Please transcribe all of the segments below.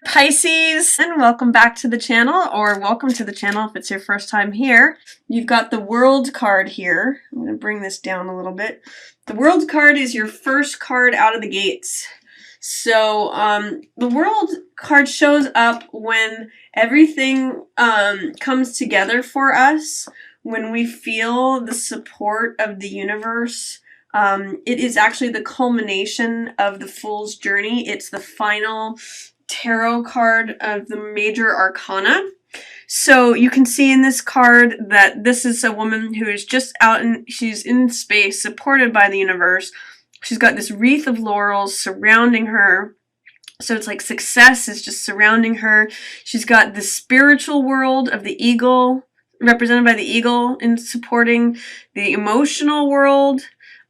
Pisces, and welcome back to the channel, or welcome to the channel if it's your first time here. You've got the World card here. I'm going to bring this down a little bit. The World card is your first card out of the gates. So the World card shows up when everything comes together for us, when we feel the support of the universe. It is actually the culmination of the Fool's journey. It's the final tarot card of the major arcana. So you can see in this card that this is a woman who is just out and she's in space, supported by the universe. She's got this wreath of laurels surrounding her. So it's like success is just surrounding her. She's got the spiritual world of the eagle, represented by the eagle, in supporting the emotional world,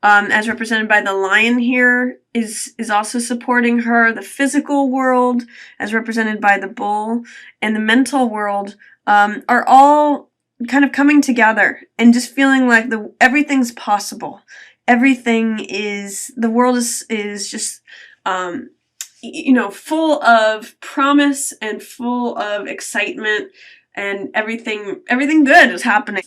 as represented by the lion here, is also supporting her. The physical world, as represented by the bull, and the mental world are all kind of coming together and just feeling like everything's possible. The world is just, full of promise and full of excitement, and everything good is happening.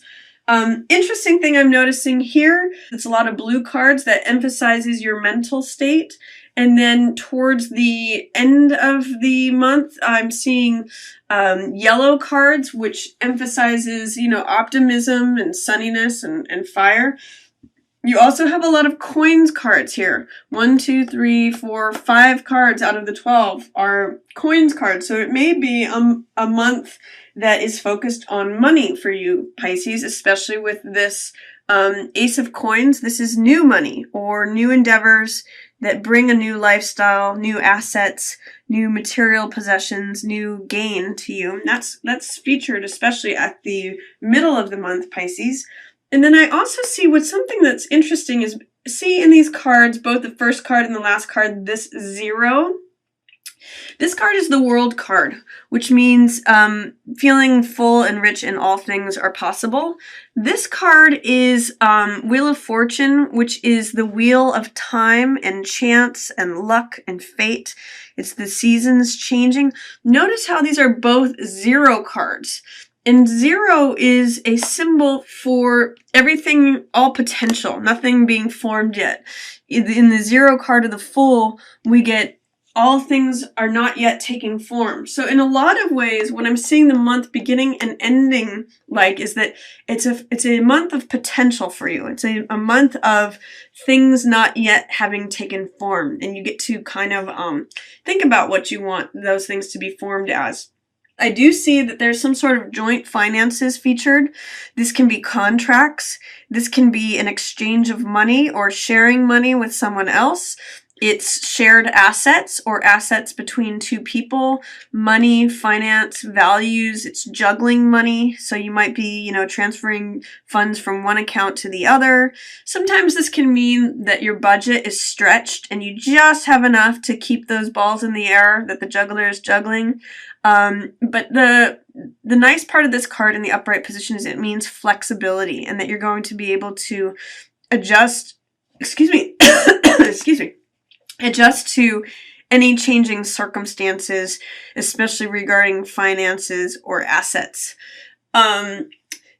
Interesting thing I'm noticing here, it's a lot of blue cards that emphasizes your mental state. And then towards the end of the month, I'm seeing yellow cards, which emphasizes, optimism and sunniness and fire. You also have a lot of coins cards here. 1, 2, 3, 4, 5 cards out of the 12 are coins cards. So it may be a month that is focused on money for you, Pisces, especially with this Ace of Coins. This is new money or new endeavors that bring a new lifestyle, new assets, new material possessions, new gain to you. And that's featured especially at the middle of the month, Pisces. And then I also see something that's interesting is, see in these cards, both the first card and the last card, this 0. This card is the World card, which means feeling full and rich in all things are possible. This card is Wheel of Fortune, which is the wheel of time and chance and luck and fate. It's the seasons changing. Notice how these are both 0 cards. And 0 is a symbol for everything, all potential, nothing being formed yet. In the 0 card of the Fool, we get all things are not yet taking form. So in a lot of ways, what I'm seeing the month beginning and ending like is that it's a month of potential for you. It's a month of things not yet having taken form. And you get to kind of think about what you want those things to be formed as. I do see that there's some sort of joint finances featured. This can be contracts. This can be an exchange of money or sharing money with someone else. It's shared assets or assets between two people, money, finance, values. It's juggling money. So you might be, transferring funds from one account to the other. Sometimes this can mean that your budget is stretched and you just have enough to keep those balls in the air that the juggler is juggling. But the nice part of this card in the upright position is it means flexibility and that you're going to be able to adjust, adjust to any changing circumstances, especially regarding finances or assets.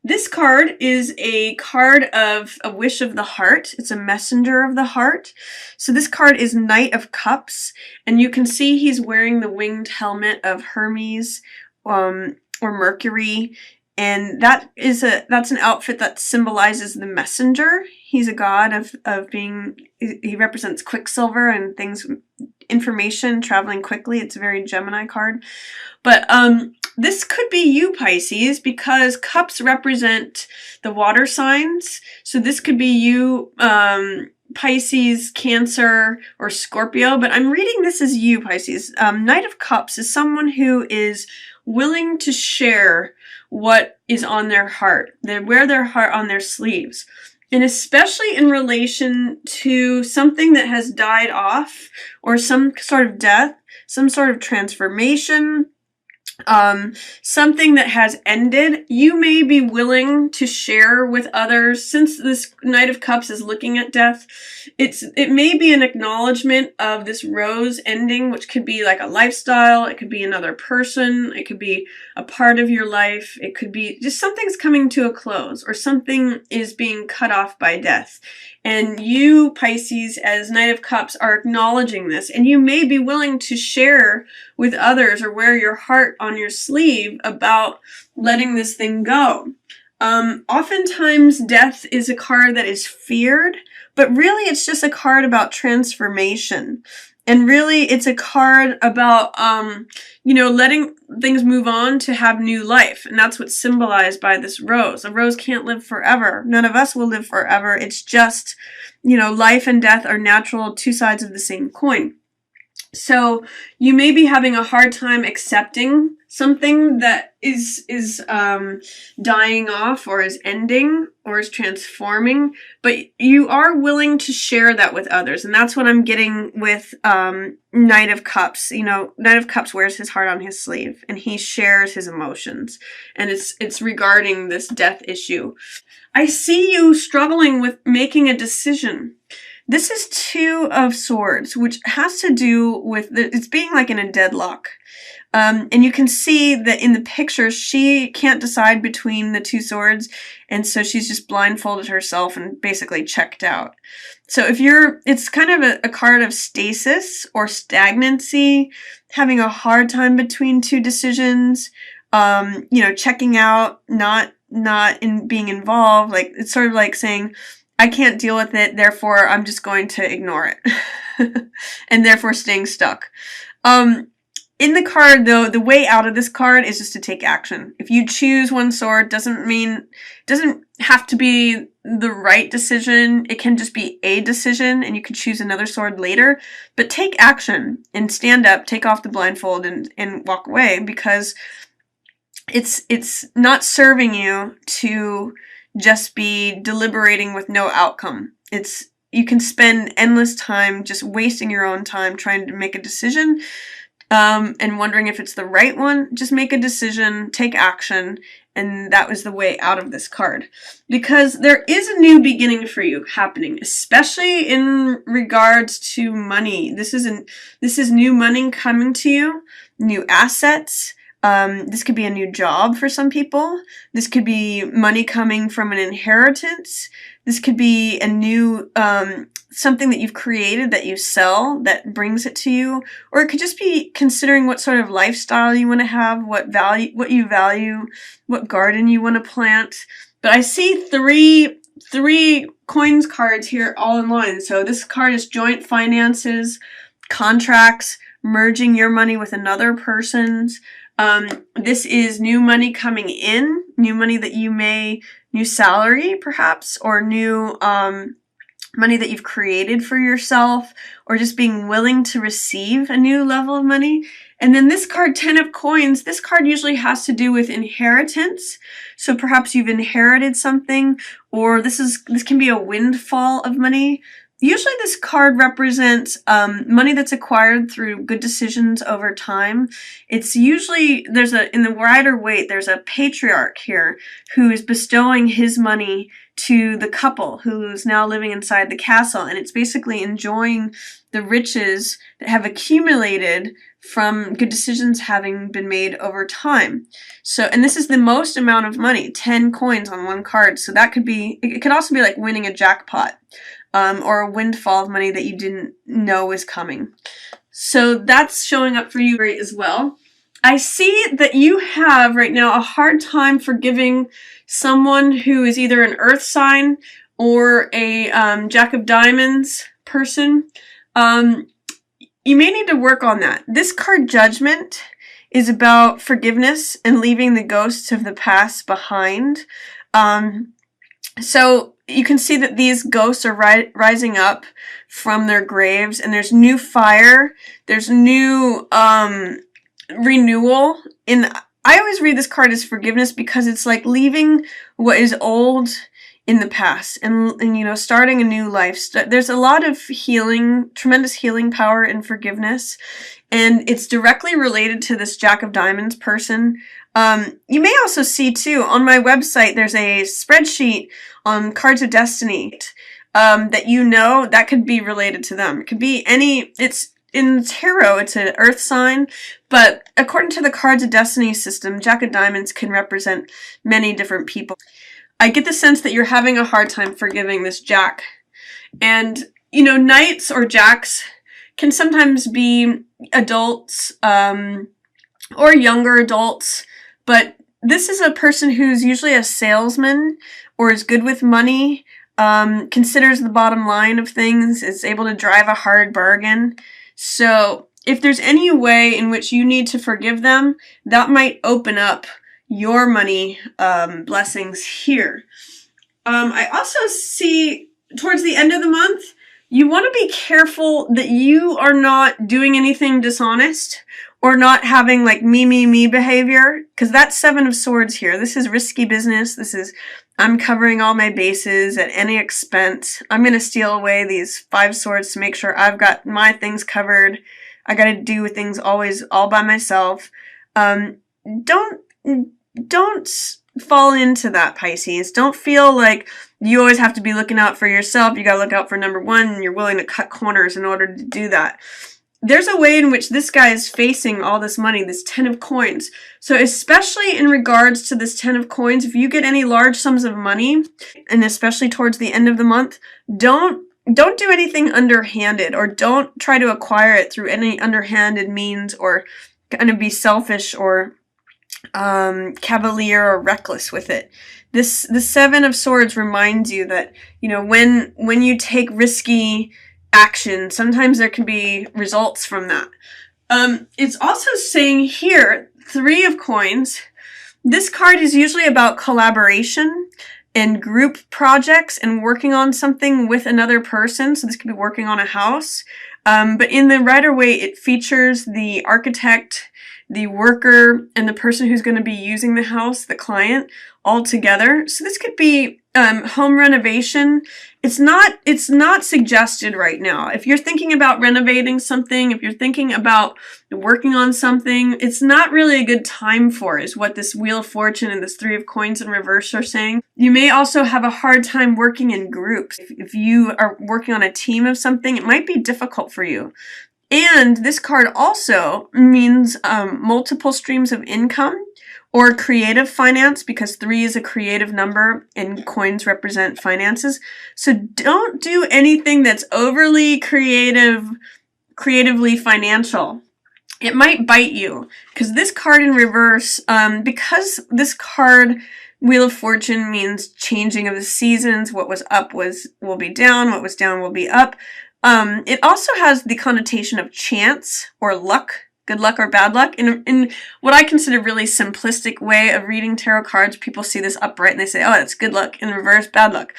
This card is a card of a wish of the heart. It's a messenger of the heart. So this card is Knight of Cups, and you can see he's wearing the winged helmet of Hermes or Mercury. And that's an outfit that symbolizes the messenger. He's a god of being, he represents quicksilver and things, information traveling quickly. It's a very Gemini card. But this could be you, Pisces, because cups represent the water signs. So this could be you, Pisces, Cancer, or Scorpio. But I'm reading this as you, Pisces. Knight of Cups is someone who is willing to share what is on their heart. They wear their heart on their sleeves. And especially in relation to something that has died off or some sort of death, some sort of transformation, something that has ended, you may be willing to share with others. Since this Knight of Cups is looking at death, it may be an acknowledgement of this rose ending, which could be like a lifestyle, it could be another person, it could be a part of your life, it could be just something's coming to a close, or something is being cut off by death. And you, Pisces, as Knight of Cups, are acknowledging this, and you may be willing to share with others or wear your heart on your sleeve about letting this thing go. Oftentimes death is a card that is feared, but really it's just a card about transformation. And really it's a card about, letting things move on to have new life. And that's what's symbolized by this rose. A rose can't live forever. None of us will live forever. It's just, life and death are natural, two sides of the same coin. So you may be having a hard time accepting something that is dying off, or is ending, or is transforming, but you are willing to share that with others. And that's what I'm getting with Knight of Cups. Knight of Cups wears his heart on his sleeve, and he shares his emotions. And it's regarding this death issue. I see you struggling with making a decision. This is Two of Swords, which has to do with it's being like in a deadlock. And you can see that in the picture, she can't decide between the two swords, and so she's just blindfolded herself and basically checked out. So it's kind of a card of stasis or stagnancy, having a hard time between two decisions, checking out, not in being involved. Like, it's sort of like saying, I can't deal with it, therefore I'm just going to ignore it. And therefore staying stuck. In the card, though, the way out of this card is just to take action. If you choose one sword, doesn't have to be the right decision. It can just be a decision, and you can choose another sword later. But take action and stand up, take off the blindfold, and walk away, because it's not serving you to just be deliberating with no outcome. You can spend endless time just wasting your own time trying to make a decision, and wondering if it's the right one. Just make a decision, take action, and that was the way out of this card. Because there is a new beginning for you happening, especially in regards to money. This is new money coming to you, new assets. This could be a new job for some people. This could be money coming from an inheritance. This could be a new, something that you've created that you sell that brings it to you. Or it could just be considering what sort of lifestyle you want to have, what you value, what garden you want to plant. But I see three coins cards here all in line. So this card is joint finances, contracts, merging your money with another person's. This is new money coming in, new money that new salary perhaps, or new money that you've created for yourself, or just being willing to receive a new level of money. And then this card, 10 of Coins, this card usually has to do with inheritance. So perhaps you've inherited something, or this can be a windfall of money. Usually this card represents money that's acquired through good decisions over time. It's usually, in the Rider Waite, there's a patriarch here who is bestowing his money to the couple who's now living inside the castle. And it's basically enjoying the riches that have accumulated from good decisions having been made over time. So, and this is the most amount of money, 10 coins on one card. So that it could also be like winning a jackpot. Or a windfall of money that you didn't know was coming. So that's showing up for you great as well. I see that you have right now a hard time forgiving someone who is either an earth sign or a Jack of Diamonds person. You may need to work on that. This card, Judgment, is about forgiveness and leaving the ghosts of the past behind. So you can see that these ghosts are rising up from their graves, and there's new fire, there's new renewal. And I always read this card as forgiveness, because it's like leaving what is old in the past and starting a new life. There's a lot of healing, tremendous healing power in forgiveness. and it's directly related to this Jack of Diamonds person. You may also see too, on my website, there's a spreadsheet on cards of destiny, that that could be related to them. It could be it's in tarot, it's an earth sign, but according to the cards of destiny system, Jack of Diamonds can represent many different people. I get the sense that you're having a hard time forgiving this Jack. And, Knights or Jacks can sometimes be adults, or younger adults, but this is a person who's usually a salesman or is good with money, considers the bottom line of things, is able to drive a hard bargain. So if there's any way in which you need to forgive them, that might open up your money blessings here. I also see towards the end of the month, you want to be careful that you are not doing anything dishonest or not having like me behavior, because that's Seven of Swords here. This is risky business. This is, I'm covering all my bases at any expense. I'm going to steal away these 5 swords to make sure I've got my things covered. I got to do things always all by myself. Don't fall into that, Pisces. Don't feel like you always have to be looking out for yourself. You got to look out for number one, and you're willing to cut corners in order to do that. There's a way in which this guy is facing all this money, this 10 of coins. So especially in regards to this 10 of coins, if you get any large sums of money, and especially towards the end of the month, don't do anything underhanded, or don't try to acquire it through any underhanded means, or kind of be selfish or cavalier or reckless with it. The Seven of Swords reminds you that, when you take risky action, sometimes there can be results from that. It's also saying here, 3 of coins. This card is usually about collaboration and group projects and working on something with another person. So this could be working on a house. But in the Rider-Waite, it features the architect, the worker, and the person who's going to be using the house, the client, all together. So this could be home renovation. It's not suggested right now. If you're thinking about renovating something, if you're thinking about working on something, it's not really a good time for, is what this Wheel of Fortune and this 3 of Coins in reverse are saying. You may also have a hard time working in groups. If you are working on a team of something, it might be difficult for you. And this card also means multiple streams of income or creative finance, because 3 is a creative number and coins represent finances. So don't do anything that's overly creatively financial. It might bite you, because this card in reverse, because this card, Wheel of Fortune, means changing of the seasons. What was up will be down. What was down will be up. It also has the connotation of chance or luck, good luck or bad luck. In what I consider really simplistic way of reading tarot cards, people see this upright and they say, oh, that's good luck. In reverse, bad luck.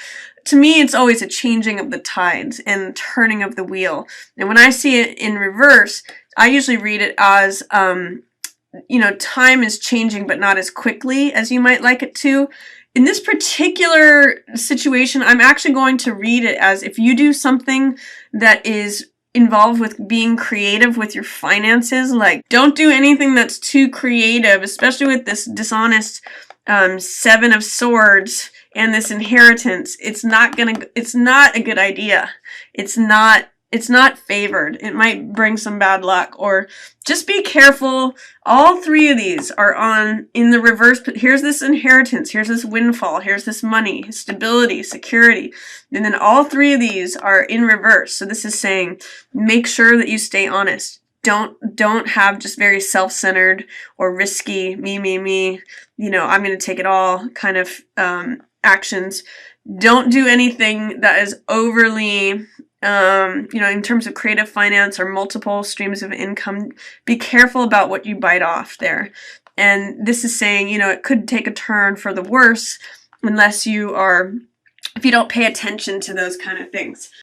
To me, it's always a changing of the tides and turning of the wheel. And when I see it in reverse, I usually read it as, time is changing, but not as quickly as you might like it to. In this particular situation, I'm actually going to read it as, if you do something that is involved with being creative with your finances, like don't do anything that's too creative, especially with this dishonest 7 of Swords and this inheritance. It's not a good idea. It's not favored. It might bring some bad luck, or just be careful. All 3 of these are in the reverse. But here's this inheritance. Here's this windfall. Here's this money, stability, security. And then all 3 of these are in reverse. So this is saying, make sure that you stay honest. Don't have just very self-centered or risky, me, I'm going to take it all kind of actions. Don't do anything that is overly in terms of creative finance or multiple streams of income. Be careful about what you bite off there. And this is saying, it could take a turn for the worse if you don't pay attention to those kind of things.